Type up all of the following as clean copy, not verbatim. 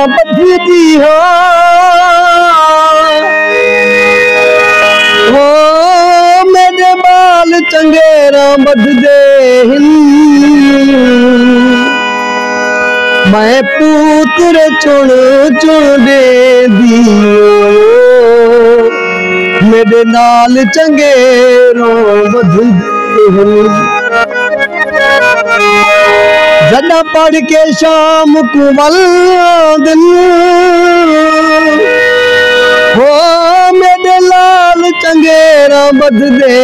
बधदी हो मेरे बाल चंगेरा बधदे मैं पुत्र चुन चुन दे दियो मेरे नाल चंगेरों बधदे जदा पढ़ के शाम को दिन हो मेरे लाल चंगेरा बधदे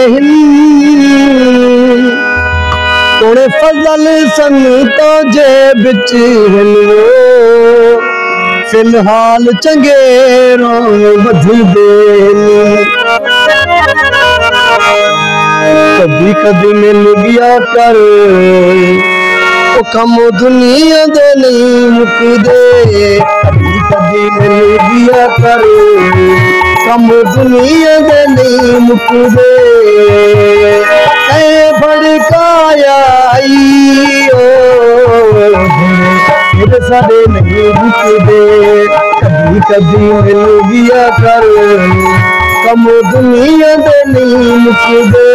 थोड़े फजल सन तो जे बिच फिलहाल चंगेरों बधदे कभी कभी मिल गया कर कम दुनिया दे नहीं मुकदे कभी कभी मिल गया कर कम दुनिया दे नहीं मुकदे भड़काया मेरे सारे नहीं मुकदे कभी कभी मिल गया कर कम दुनिया दे नहीं मुकदे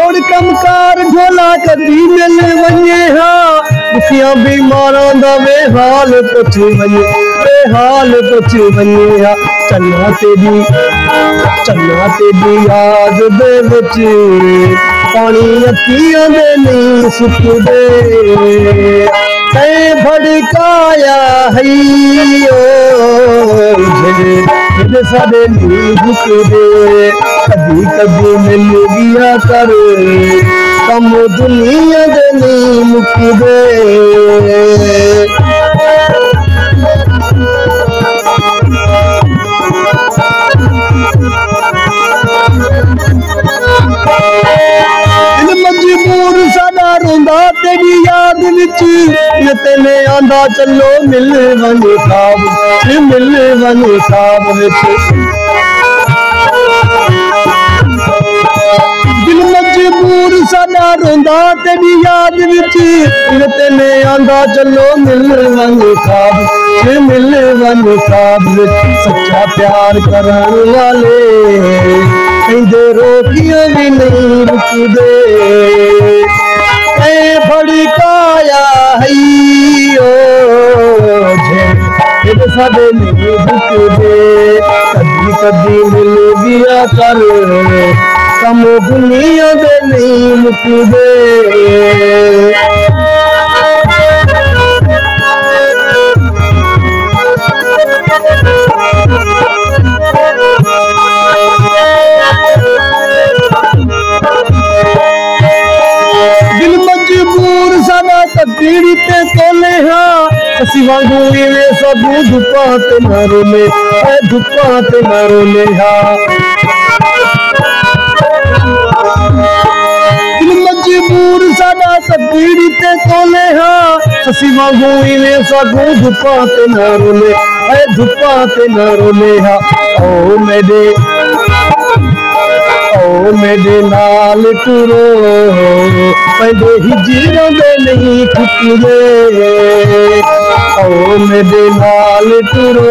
और कमकार ढोला कदी मिल वने हाँ दुखिया बीमारा दा बेहाल पुछ वने बेहाल पुछ वने हाँ चलना तेरी याद दे विच पानी अखियां दे नहीं सुकदे तै भड़काया है मेरे सारे नहीं रुकदे कभी कभी मिल गया कर कम दुनिया दे नहीं मुकदे मजबूर साडा रोंदा तेरी याद विच तेने आंदा चलो मिल वने खाब विच दिल मजबूर साडा रोंदा तेरी याद विच तेने आंदा चलो मिल वने खाब विच सच्चा प्यार करन वाले कहंदे रोकियां भी नहीं रुकदे भड़काया है मेरे सारे नहीं रुकदे कभी कभी मिल गया कर कम दुनिया दे नहीं मुकदे तकदीर ते तोले हाँ असी वांगू इवें सबू धुप्पा ते मारोले हाँ दिल मजबूर साडा तकदीर ते तोले हाँ असी वांगू इवें सबू धुप्पा ते मारोले हाँ मेरे नाल टुरो पहले हिजरा दे नहीं खुकदे मेरे नाल टुरो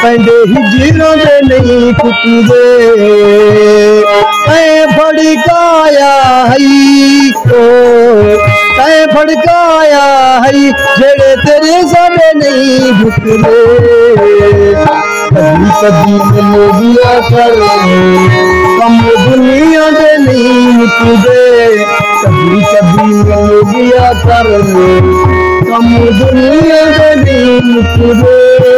पहले हिजरा दे नहीं खुकदे भड़काया है जेड़े तेरे सारे नहीं भुकदे कभी कभी मिल गया कर कम दुनिया दे नहीं मुकदे कभी कभी मिल गया कर कम दुनिया दे नहीं मुकदे